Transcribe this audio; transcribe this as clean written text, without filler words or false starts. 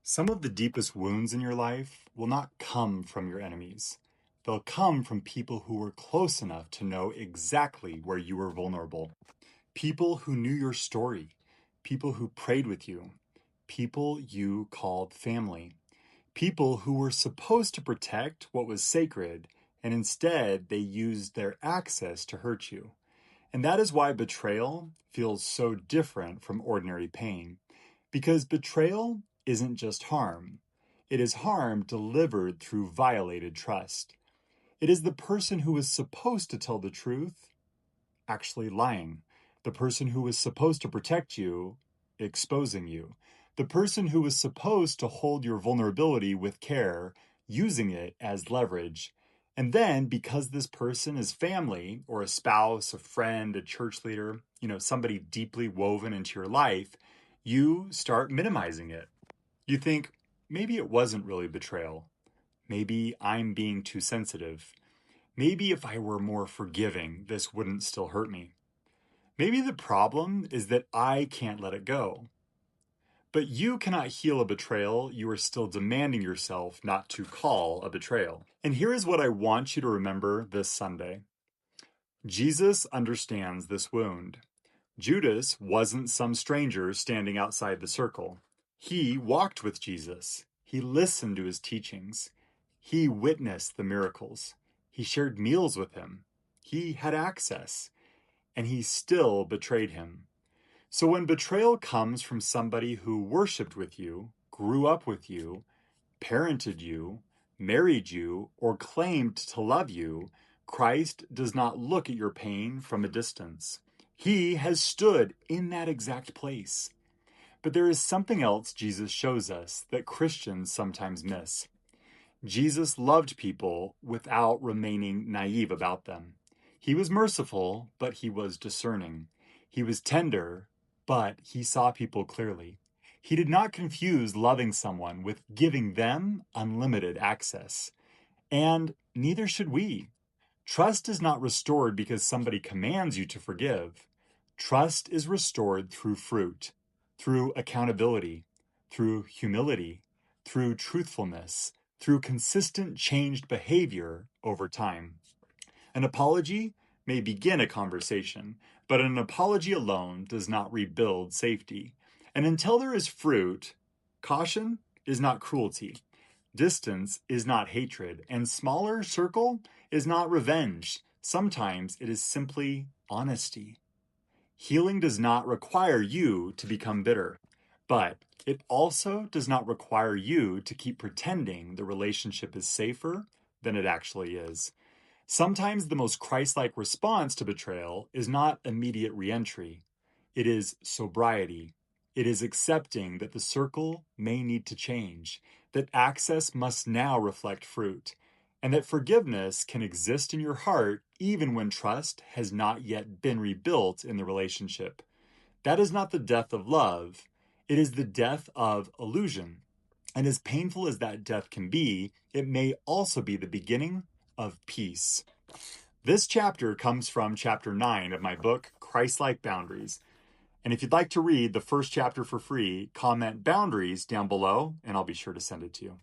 Some of the deepest wounds in your life will not come from your enemies. They'll come from people who were close enough to know exactly where you were vulnerable. People who knew your story. People who prayed with you. People you called family. People who were supposed to protect what was sacred, and instead they used their access to hurt you. And that is why betrayal feels so different from ordinary pain. Because betrayal isn't just harm. It is harm delivered through violated trust. It is the person who was supposed to tell the truth actually lying. The person who was supposed to protect you exposing you. The person who was supposed to hold your vulnerability with care using it as leverage. And then, because this person is family or a spouse, a friend, a church leader, somebody deeply woven into your life, you start minimizing it. You think, maybe it wasn't really betrayal. Maybe I'm being too sensitive. Maybe if I were more forgiving, this wouldn't still hurt me. Maybe the problem is that I can't let it go. But you cannot heal a betrayal you are still demanding yourself not to call a betrayal. And here is what I want you to remember this Sunday. Jesus understands this wound. Judas wasn't some stranger standing outside the circle. He walked with Jesus. He listened to his teachings. He witnessed the miracles. He shared meals with him. He had access. And he still betrayed him. So when betrayal comes from somebody who worshiped with you, grew up with you, parented you, married you, or claimed to love you, Christ does not look at your pain from a distance. He has stood in that exact place. But there is something else Jesus shows us that Christians sometimes miss. Jesus loved people without remaining naive about them. He was merciful, but he was discerning. He was tender, but he saw people clearly. He did not confuse loving someone with giving them unlimited access. And neither should we. Trust is not restored because somebody commands you to forgive. Trust is restored through fruit, through accountability, through humility, through truthfulness, through consistent changed behavior over time. An apology may begin a conversation, but an apology alone does not rebuild safety. And until there is fruit, caution is not cruelty. Distance is not hatred, and smaller circle is not revenge. Sometimes it is simply honesty. Healing does not require you to become bitter, but it also does not require you to keep pretending the relationship is safer than it actually is. Sometimes the most Christ-like response to betrayal is not immediate re-entry. It is sobriety. It is accepting that the circle may need to change, that access must now reflect fruit, and that forgiveness can exist in your heart even when trust has not yet been rebuilt in the relationship. That is not the death of love. It is the death of illusion. And as painful as that death can be, it may also be the beginning of peace. This chapter comes from chapter 9 of my book, Christlike Boundaries. And if you'd like to read the first chapter for free, comment boundaries down below, and I'll be sure to send it to you.